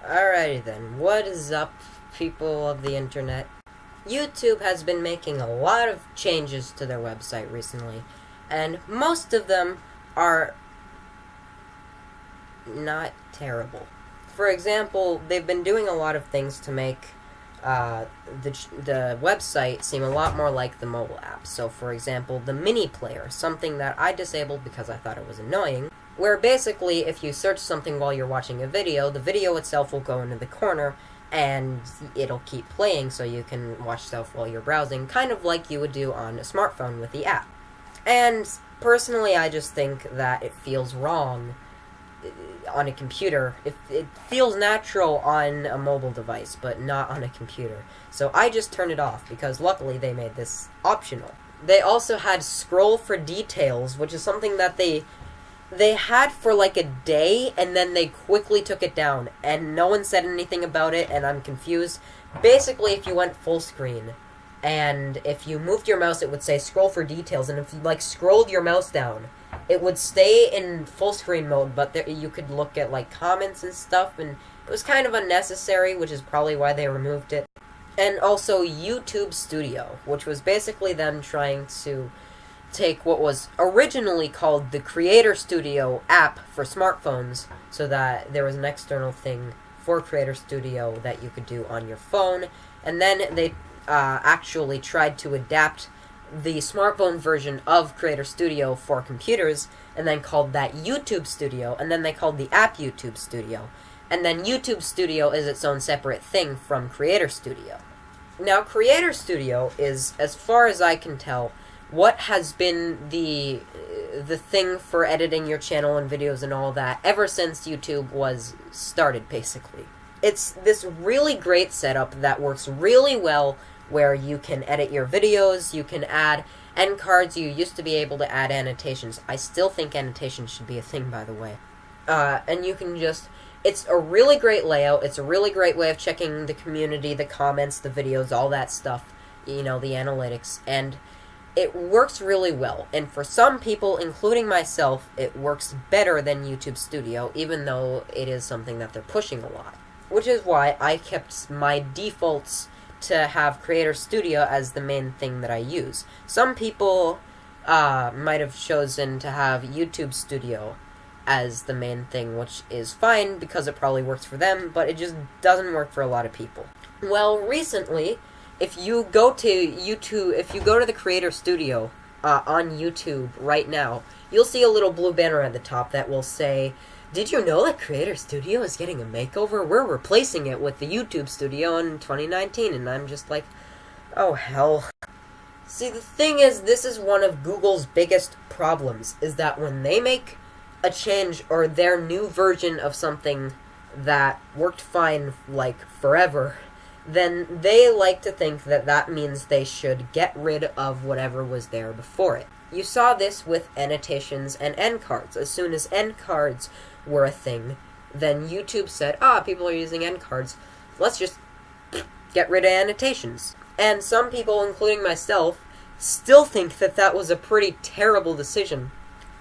Alrighty then, what is up, people of the internet? YouTube has been making a lot of changes to their website recently, and most of them are not terrible. For example, they've been doing a lot of things to make the website seem a lot more like the mobile app. So, for example, the mini player, something that I disabled because I thought it was annoying, where basically if you search something while you're watching a video, the video itself will go into the corner and it'll keep playing so you can watch stuff while you're browsing, kind of like you would do on a smartphone with the app. And personally, I just think that it feels wrong on a computer. It feels natural on a mobile device, but not on a computer. So I just turned it off, because luckily they made this optional. They also had scroll for details, which is something that they had for like a day, and then they quickly took it down, and no one said anything about it, and I'm confused. Basically, if you went full screen, and if you moved your mouse, it would say scroll for details, and if you scrolled your mouse down, it would stay in full screen mode, but you could look at comments and stuff, and it was kind of unnecessary, which is probably why they removed it. And also YouTube Studio, which was basically them trying to take what was originally called the Creator Studio app for smartphones, so that there was an external thing for Creator Studio that you could do on your phone, and then they actually tried to adapt the smartphone version of Creator Studio for computers, and then called that YouTube Studio, and then they called the app YouTube Studio. And then YouTube Studio is its own separate thing from Creator Studio. Now, Creator Studio is, as far as I can tell, what has been the thing for editing your channel and videos and all that ever since YouTube was started, basically. It's this really great setup that works really well, where you can edit your videos, you can add end cards, you used to be able to add annotations. I still think annotations should be a thing, by the way. And you can just... It's a really great layout, it's a really great way of checking the community, the comments, the videos, all that stuff, the analytics, and it works really well. And for some people, including myself, it works better than YouTube Studio, even though it is something that they're pushing a lot. Which is why I kept my defaults to have Creator Studio as the main thing that I use. Some people might have chosen to have YouTube Studio as the main thing, which is fine because it probably works for them, but it just doesn't work for a lot of people. Well, recently, if you go to the Creator Studio on YouTube right now, you'll see a little blue banner at the top that will say, "Did you know that Creator Studio is getting a makeover? We're replacing it with the YouTube Studio in 2019, and I'm just like, oh hell. See, the thing is, this is one of Google's biggest problems, is that when they make a change or their new version of something that worked fine, forever, then they like to think that that means they should get rid of whatever was there before it. You saw this with annotations and end cards. As soon as end cards were a thing, then YouTube said, people are using end cards, let's just get rid of annotations. And some people, including myself, still think that that was a pretty terrible decision,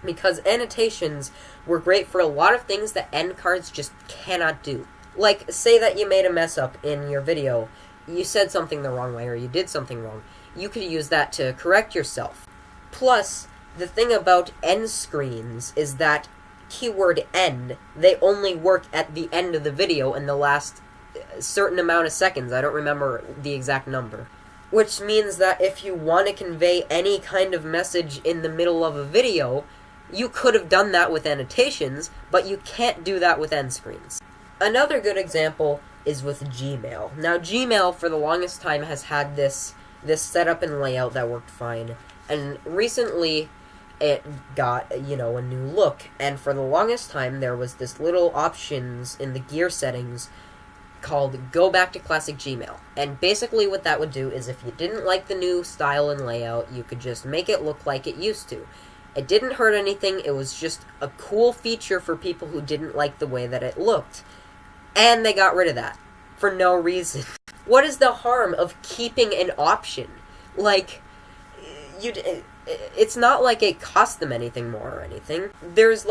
because annotations were great for a lot of things that end cards just cannot do. Like, say that you made a mess up in your video, you said something the wrong way, or you did something wrong, you could use that to correct yourself. Plus, the thing about end screens is that keyword end, they only work at the end of the video in the last certain amount of seconds. I don't remember the exact number. Which means that if you want to convey any kind of message in the middle of a video, you could have done that with annotations, but you can't do that with end screens. Another good example is with Gmail. Now, Gmail, for the longest time, has had this setup and layout that worked fine, and recently it got, a new look, and for the longest time there was this little options in the gear settings called Go Back to Classic Gmail. And basically what that would do is, if you didn't like the new style and layout, you could just make it look like it used to. It didn't hurt anything, it was just a cool feature for people who didn't like the way that it looked. And they got rid of that. For no reason. What is the harm of keeping an option? It's not like it cost them anything more or anything. There's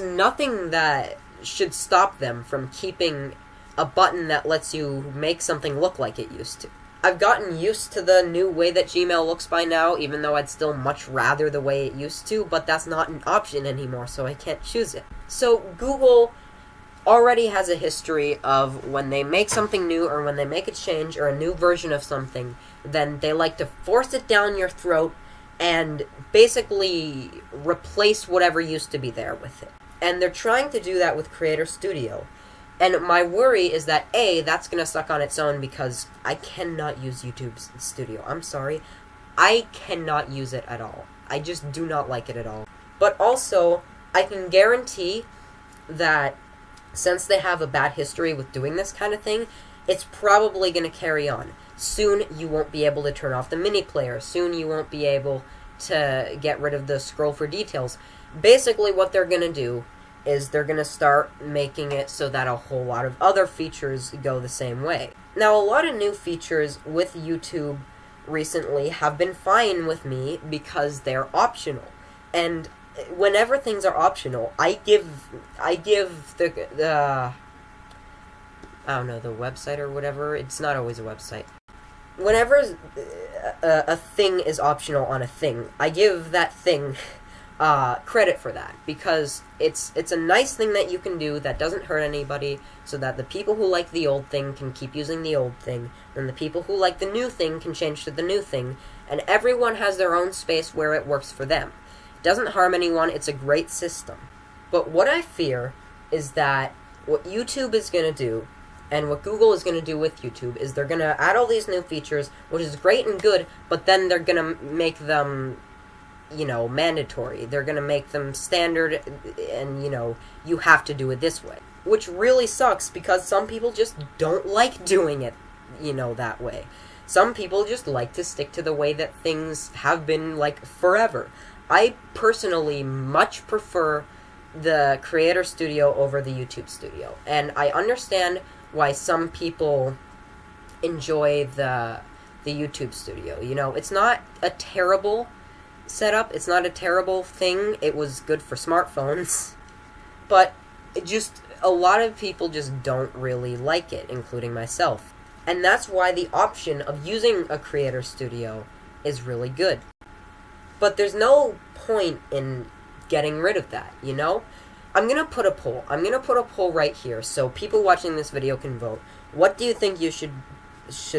nothing that should stop them from keeping a button that lets you make something look like it used to. I've gotten used to the new way that Gmail looks by now, even though I'd still much rather the way it used to, but that's not an option anymore, so I can't choose it. So Google already has a history of when they make something new, or when they make a change, or a new version of something, then they like to force it down your throat and basically replace whatever used to be there with it. And they're trying to do that with Creator Studio. And my worry is that, A, that's going to suck on its own because I cannot use YouTube Studio. I'm sorry. I cannot use it at all. I just do not like it at all. But also, I can guarantee that since they have a bad history with doing this kind of thing, it's probably going to carry on. Soon, you won't be able to turn off the mini player. Soon, you won't be able to get rid of the scroll for details. Basically, what they're going to do is they're going to start making it so that a whole lot of other features go the same way. Now, a lot of new features with YouTube recently have been fine with me because they're optional. And whenever things are optional, I give the I don't know, the website or whatever. It's not always a website. Whenever a thing is optional on a thing, I give that thing credit for that, because it's a nice thing that you can do that doesn't hurt anybody, so that the people who like the old thing can keep using the old thing, and the people who like the new thing can change to the new thing, and everyone has their own space where it works for them. It doesn't harm anyone, it's a great system. But what I fear is that what YouTube is going to do, and what Google is going to do with YouTube, is they're going to add all these new features, which is great and good, but then they're going to make them, mandatory. They're going to make them standard, and, you have to do it this way. Which really sucks, because some people just don't like doing it, that way. Some people just like to stick to the way that things have been, forever. I personally much prefer the Creator Studio over the YouTube Studio. And I understand why some people enjoy the YouTube Studio. It's not a terrible setup. It's not a terrible thing. It was good for smartphones. But a lot of people just don't really like it, including myself. And that's why the option of using a Creator Studio is really good. But there's no point in getting rid of that, I'm going to put a poll. I'm going to put a poll right here so people watching this video can vote. What do you think you should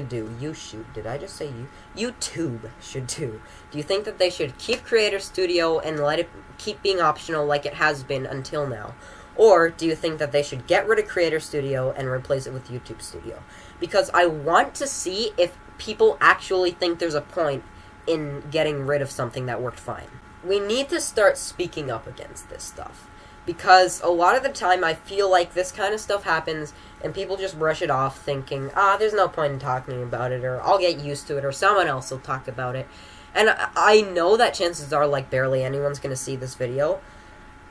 do? Did I just say you? YouTube should do. Do you think that they should keep Creator Studio and let it keep being optional like it has been until now? Or do you think that they should get rid of Creator Studio and replace it with YouTube Studio? Because I want to see if people actually think there's a point in getting rid of something that worked fine. We need to start speaking up against this stuff. Because a lot of the time I feel like this kind of stuff happens and people just brush it off thinking, there's no point in talking about it, or I'll get used to it, or someone else will talk about it. And I know that chances are barely anyone's going to see this video.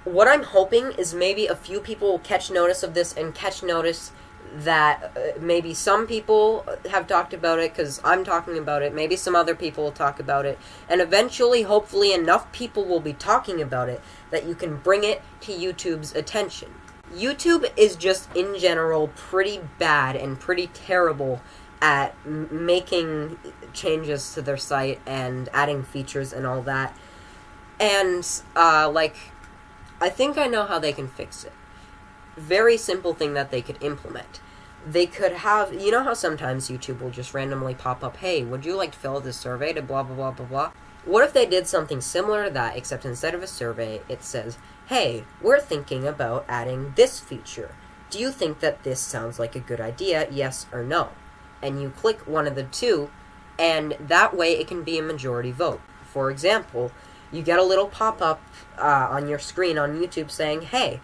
What I'm hoping is maybe a few people will catch notice of this and catch notice that maybe some people have talked about it because I'm talking about it. Maybe some other people will talk about it. And eventually, hopefully, enough people will be talking about it that you can bring it to YouTube's attention. YouTube is just, in general, pretty bad and pretty terrible at making changes to their site and adding features and all that. And, I think I know how they can fix it. Very simple thing that they could implement. They could have, how sometimes YouTube will just randomly pop up, hey, would you like to fill out this survey to blah, blah, blah, blah, blah? What if they did something similar to that, except instead of a survey, it says, hey, we're thinking about adding this feature. Do you think that this sounds like a good idea, yes or no? And you click one of the two, and that way it can be a majority vote. For example, you get a little pop-up on your screen on YouTube saying, hey,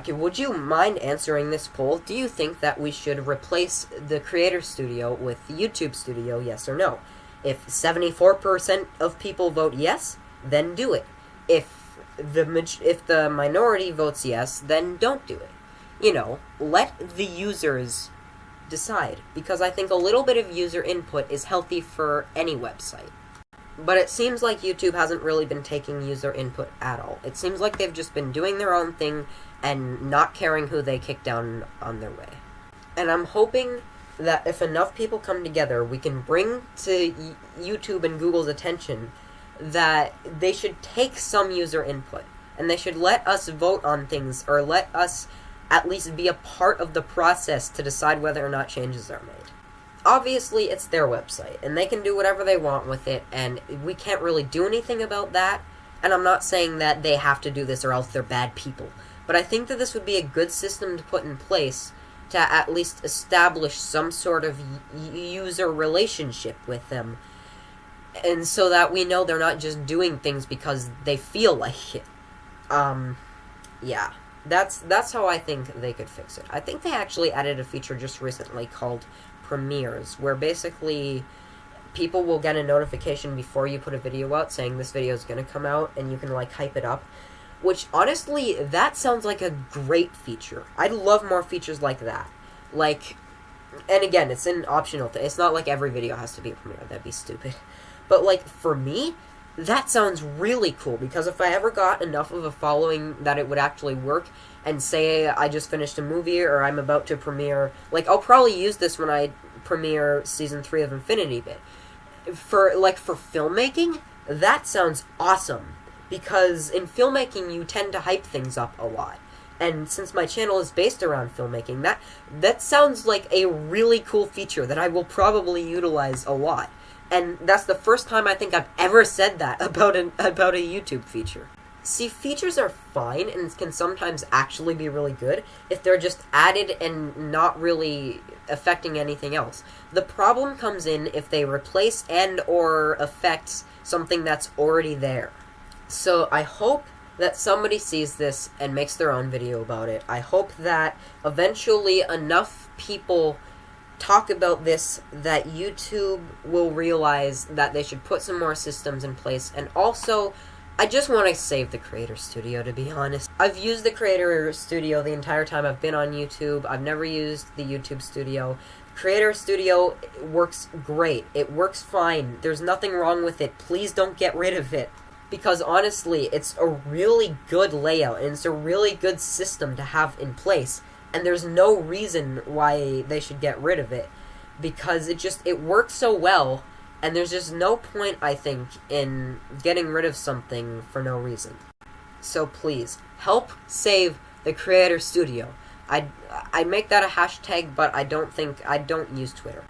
would you mind answering this poll? Do you think that we should replace the Creator Studio with the YouTube Studio, yes or no? If 74% of people vote yes, then do it. If the minority votes yes, then don't do it. Let the users decide, because I think a little bit of user input is healthy for any website. But it seems like YouTube hasn't really been taking user input at all. It seems like they've just been doing their own thing and not caring who they kick down on their way. And I'm hoping that if enough people come together, we can bring to YouTube and Google's attention that they should take some user input, and they should let us vote on things, or let us at least be a part of the process to decide whether or not changes are made. Obviously, it's their website, and they can do whatever they want with it, and we can't really do anything about that, and I'm not saying that they have to do this or else they're bad people, but I think that this would be a good system to put in place to at least establish some sort of user relationship with them, and so that we know they're not just doing things because they feel like it. Yeah. That's how I think they could fix it. I think they actually added a feature just recently called premieres, where basically people will get a notification before you put a video out saying this video is going to come out, and you can, like, hype it up. Which, honestly, that sounds like a great feature. I'd love more features like that. Like, and again, it's an optional thing. It's not like every video has to be a premiere. That'd be stupid. But, like, for me, that sounds really cool, because if I ever got enough of a following that it would actually work, and say I just finished a movie, or I'm about to premiere, like, I'll probably use this when I premiere Season 3 of Infinity Bit. For filmmaking, that sounds awesome, because in filmmaking you tend to hype things up a lot. And since my channel is based around filmmaking, that sounds like a really cool feature that I will probably utilize a lot. And that's the first time I think I've ever said that about a YouTube feature. See, features are fine and can sometimes actually be really good if they're just added and not really affecting anything else. The problem comes in if they replace and or affect something that's already there. So I hope that somebody sees this and makes their own video about it. I hope that eventually enough people talk about this that YouTube will realize that they should put some more systems in place. And also, I just want to save the Creator Studio, to be honest. I've used the Creator Studio the entire time I've been on YouTube. I've never used the YouTube Studio. Creator Studio works great. It works fine. There's nothing wrong with it. Please don't get rid of it. Because honestly, it's a really good layout, and it's a really good system to have in place. And there's no reason why they should get rid of it, because it works so well, and there's just no point, I think, in getting rid of something for no reason. So please, help save the Creator Studio. I make that a hashtag, but I don't use Twitter.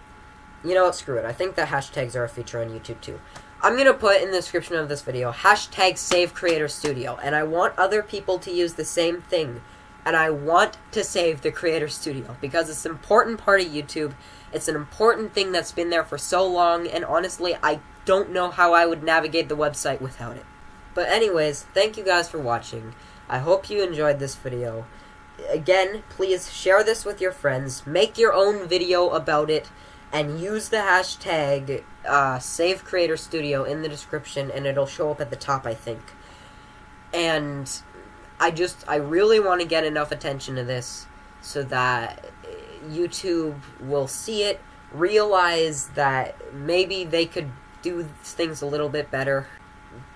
You know what, screw it. I think that hashtags are a feature on YouTube too. I'm going to put in the description of this video, hashtag save Creator Studio, and I want other people to use the same thing. And I want to save the Creator Studio, because it's an important part of YouTube. It's an important thing that's been there for so long, and honestly, I don't know how I would navigate the website without it. But anyways, thank you guys for watching. I hope you enjoyed this video. Again, please share this with your friends, make your own video about it, and use the hashtag Save Creator Studio in the description, and it'll show up at the top, I think. And I really want to get enough attention to this so that YouTube will see it, realize that maybe they could do things a little bit better.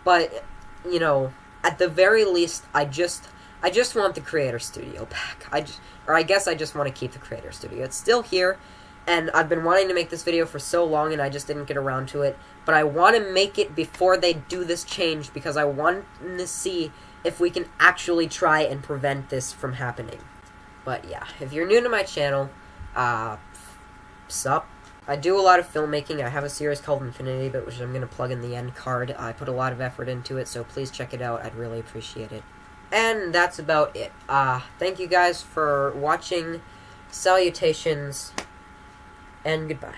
But, you know, at the very least, I just want the Creator Studio back. I guess I just want to keep the Creator Studio. It's still here, and I've been wanting to make this video for so long, and I just didn't get around to it. But I want to make it before they do this change, because I want to see if we can actually try and prevent this from happening. But yeah, if you're new to my channel, sup? I do a lot of filmmaking. I have a series called Infinity Bit, which I'm going to plug in the end card. I put a lot of effort into it, so please check it out. I'd really appreciate it. And that's about it. Thank you guys for watching. Salutations, and goodbye.